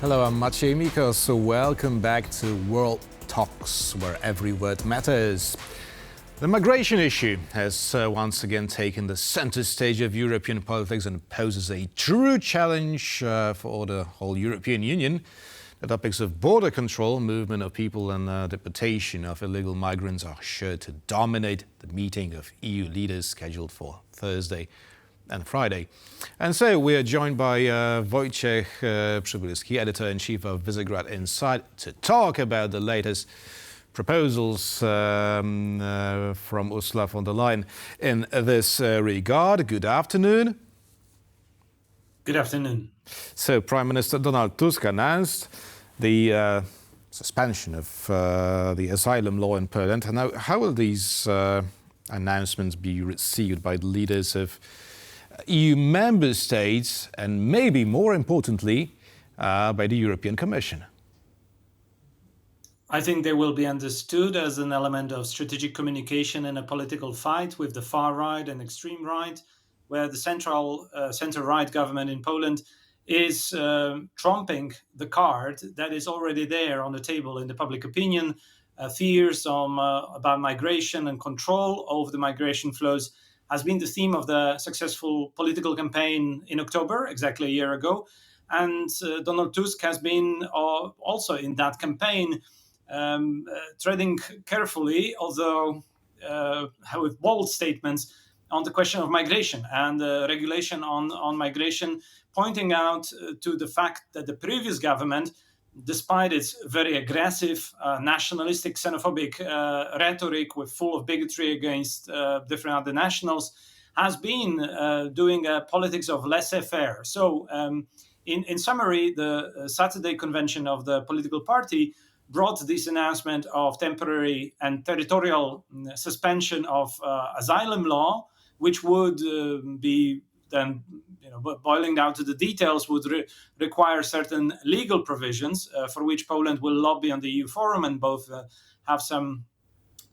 Hello, I'm Maciej Mikos. Welcome back to World Talks, where every word matters. The migration issue has once again taken the center stage of European politics and poses a true challenge for the whole European Union. The topics of border control, movement of people and deportation of illegal migrants are sure to dominate the meeting of EU leaders scheduled for Thursday and Friday. And so we are joined by Wojciech Przybylski, editor-in-chief of Visegrad Insight, to talk about the latest proposals from Ursula von der Leyen in this regard. Good afternoon. Good afternoon. So Prime Minister Donlad Tusk announced the suspension of the asylum law in Poland. Now, how will these announcements be received by the leaders of EU member states and maybe more importantly by the European Commission? I think they will be understood as an element of strategic communication in a political fight with the far right and extreme right, where the center-right government in Poland is trumping the card that is already there on the table in the public opinion. Fears about migration and control over the migration flows has been the theme of the successful political campaign in October, exactly a year ago. And Donald Tusk has been also in that campaign, treading carefully, although with bold statements on the question of migration and regulation on migration, pointing out to the fact that the previous government, despite its very aggressive, nationalistic, xenophobic rhetoric full of bigotry against different other nationals, has been doing a politics of laissez-faire. So, in summary, the Saturday convention of the political party brought this announcement of temporary and territorial suspension of asylum law, which would be then, boiling down to the details, would require certain legal provisions for which Poland will lobby on the EU forum, and both have some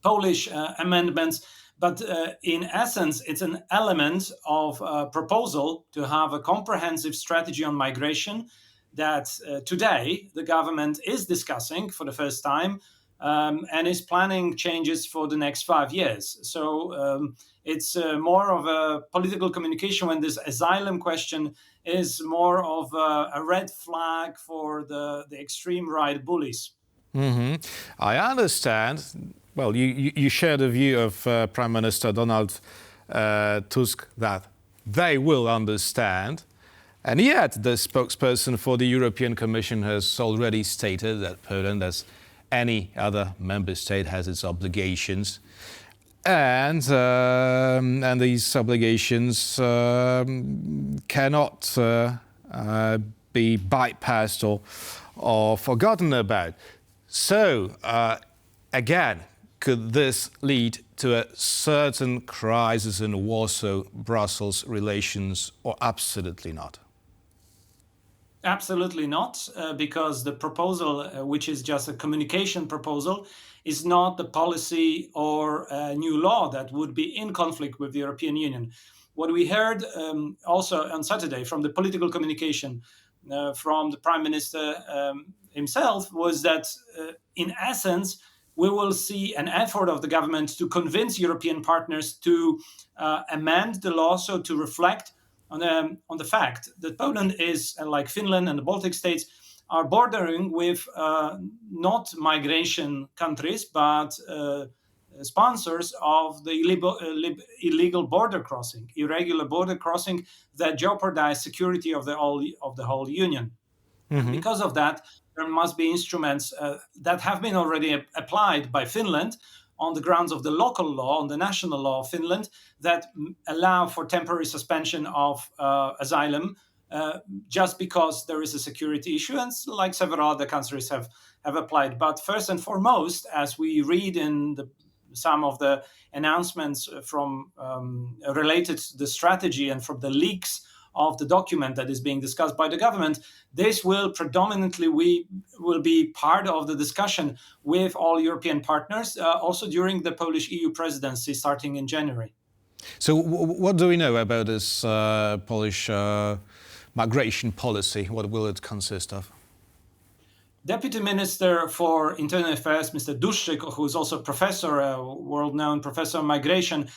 Polish amendments. But in essence, it's an element of a proposal to have a comprehensive strategy on migration that today the government is discussing for the first time and is planning changes for the next 5 years. So it's more of a political communication when this asylum question is more of a red flag for the extreme right bullies. Mm-hmm. I understand. Well, you share the view of Prime Minister Donald Tusk that they will understand. And yet the spokesperson for the European Commission has already stated that Poland, as any other member state, has its obligations. And these obligations cannot be bypassed or forgotten about. So, again, could this lead to a certain crisis in Warsaw Brussels relations, or absolutely not? Absolutely not, because the proposal, which is just a communication proposal, is not the policy or a new law that would be in conflict with the European Union. What we heard also on Saturday from the political communication from the Prime Minister himself was that, in essence, we will see an effort of the government to convince European partners to amend the law, so to reflect on the fact that Poland is, like Finland and the Baltic states, are bordering with not migration countries, but sponsors of the illegal border crossing, irregular border crossing that jeopardize security of the whole union. Mm-hmm. Because of that, there must be instruments that have been already applied by Finland on the grounds of the local law, on the national law of Finland, that allow for temporary suspension of asylum just because there is a security issue, and like several other countries have applied. But first and foremost, as we read in some of the announcements from related to the strategy and from the leaks of the document that is being discussed by the government, this will predominantly will be part of the discussion with all European partners, also during the Polish EU presidency starting in January. So what do we know about this Polish migration policy? What will it consist of? Deputy Minister for Internal Affairs, Mr. Duszczyk, who is also a professor, a world-known professor of migration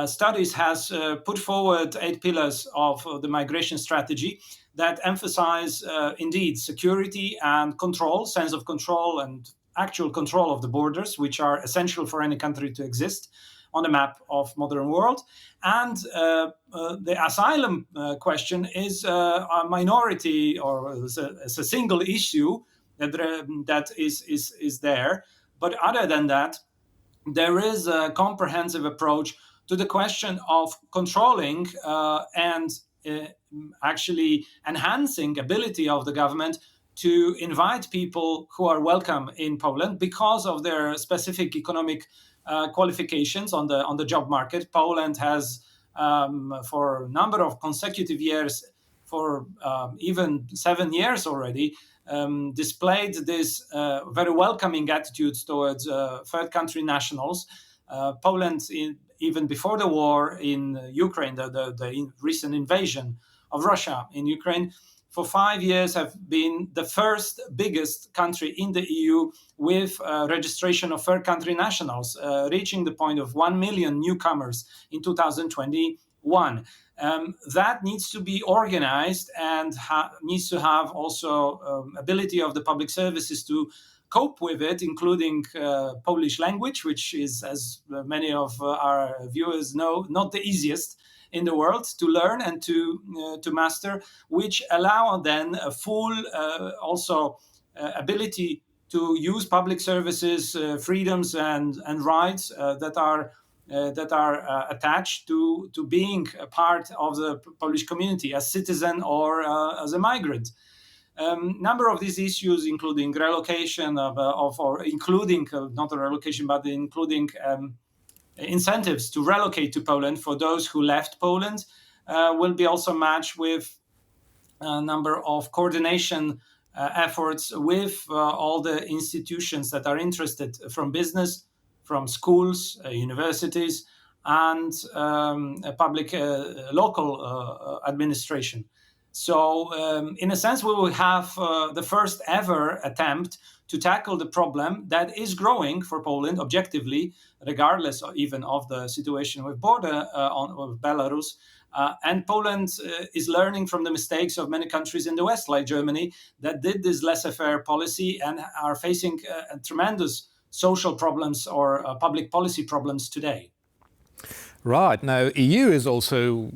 studies, has put forward 8 pillars of the migration strategy that emphasize, indeed, security and control, sense of control and actual control of the borders, which are essential for any country to exist on the map of modern world. And the asylum question is a minority, or it's a single issue that is there. But other than that, there is a comprehensive approach to the question of controlling and actually enhancing ability of the government to invite people who are welcome in Poland because of their specific economic qualifications on the job market. Poland has, for a number of consecutive years, for even 7 years already, displayed this very welcoming attitude towards third country nationals. Poland, even before the war in Ukraine, the recent invasion of Russia in Ukraine, for 5 years have been the first biggest country in the EU with registration of third country nationals, reaching the point of 1 million newcomers in 2021. That needs to be organized and needs to have also ability of the public services to cope with it, including Polish language, which is, as many of our viewers know, not the easiest in the world to learn and to master, which allow then a full also ability to use public services, freedoms and rights that are attached to being a part of the Polish community as citizen or as a migrant. Number of these issues, including relocation or including not a relocation, but including incentives to relocate to Poland for those who left Poland, will be also matched with a number of coordination efforts with all the institutions that are interested, from business, from schools, universities, and public local administration. So in a sense, we will have the first ever attempt to tackle the problem that is growing for Poland objectively, regardless even of the situation with border with Belarus. And Poland is learning from the mistakes of many countries in the West, like Germany, that did this laissez-faire policy and are facing tremendous social problems or public policy problems today. Right. Now, EU is also,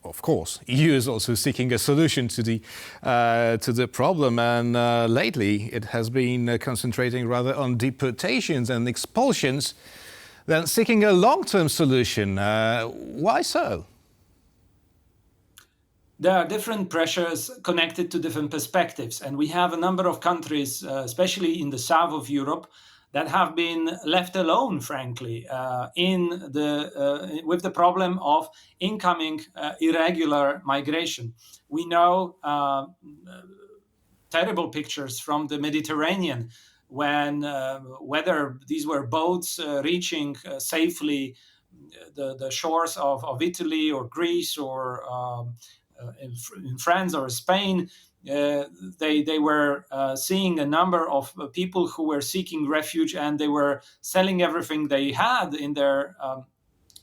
of course, EU is also seeking a solution to the problem, and lately it has been concentrating rather on deportations and expulsions than seeking a long-term solution. Why so? There are different pressures connected to different perspectives, and we have a number of countries, especially in the south of Europe, that have been left alone, frankly, with the problem of incoming irregular migration. We know terrible pictures from the Mediterranean, when whether these were boats reaching safely the shores of Italy or Greece or in France or Spain. They were seeing a number of people who were seeking refuge, and they were selling everything they had in their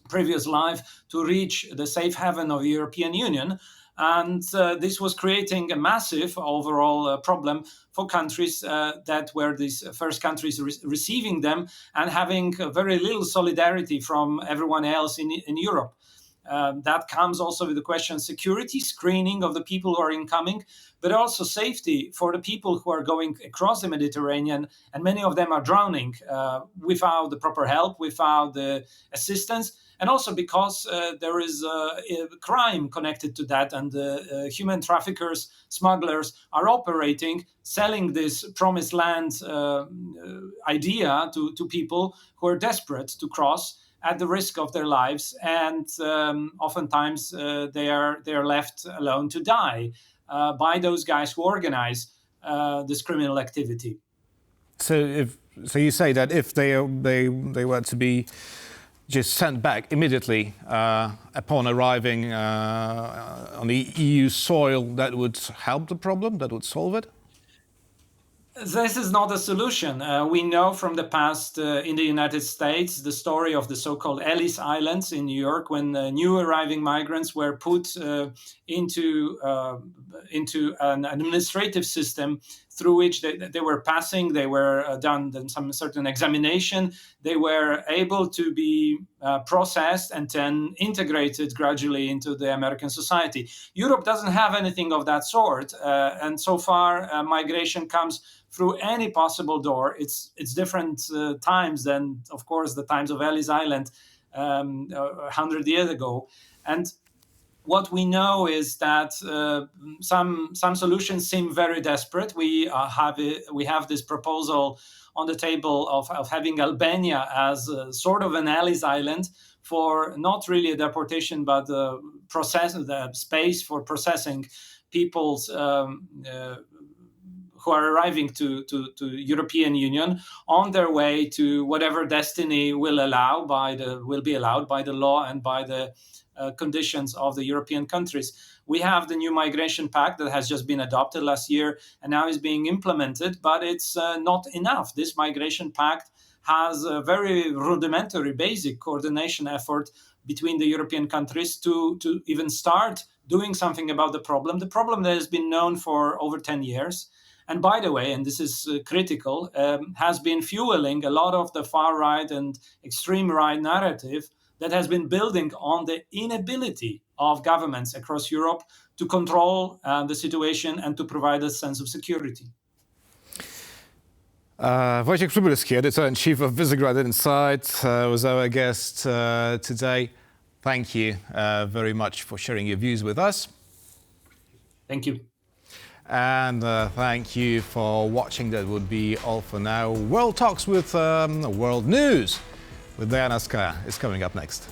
previous life to reach the safe haven of the European Union. And this was creating a massive overall problem for countries that were these first countries receiving them and having very little solidarity from everyone else in Europe. That comes also with the question of security, screening of the people who are incoming, but also safety for the people who are going across the Mediterranean, and many of them are drowning without the proper help, without the assistance, and also because there is a crime connected to that, and human traffickers, smugglers are operating, selling this promised land idea to people who are desperate to cross at the risk of their lives, and oftentimes they are left alone to die by those guys who organize this criminal activity. So you say that if they were to be just sent back immediately upon arriving on the EU soil, that would help the problem, that would solve it? This is not a solution. We know from the past in the United States the story of the so-called Ellis Islands in New York, when new arriving migrants were put into an administrative system through which they were passing, they were done some certain examination, they were able to be processed and then integrated gradually into the American society. Europe doesn't have anything of that sort, and so far migration comes through any possible door. It's different times than, of course, the times of Ellis Island 100 years ago. And what we know is that some solutions seem very desperate. We have this proposal on the table of having Albania as sort of an Ellis Island for not really a deportation, but the space for processing people's who are arriving to European Union on their way to whatever destiny will be allowed by the law and by the conditions of the European countries. We have the new migration pact that has just been adopted last year and now is being implemented, but it's not enough. This migration pact has a very rudimentary, basic coordination effort between the European countries to even start doing something about the problem that has been known for over 10 years. And by the way, and this is critical, has been fueling a lot of the far right and extreme right narrative that has been building on the inability of governments across Europe to control the situation and to provide a sense of security. Wojciech Przybylski, editor-in-chief of Visegrad Insight, was our guest today. Thank you very much for sharing your views with us. Thank you. And thank you for watching. That would be all for now. World Talks with World News with Diana Skaya is coming up next.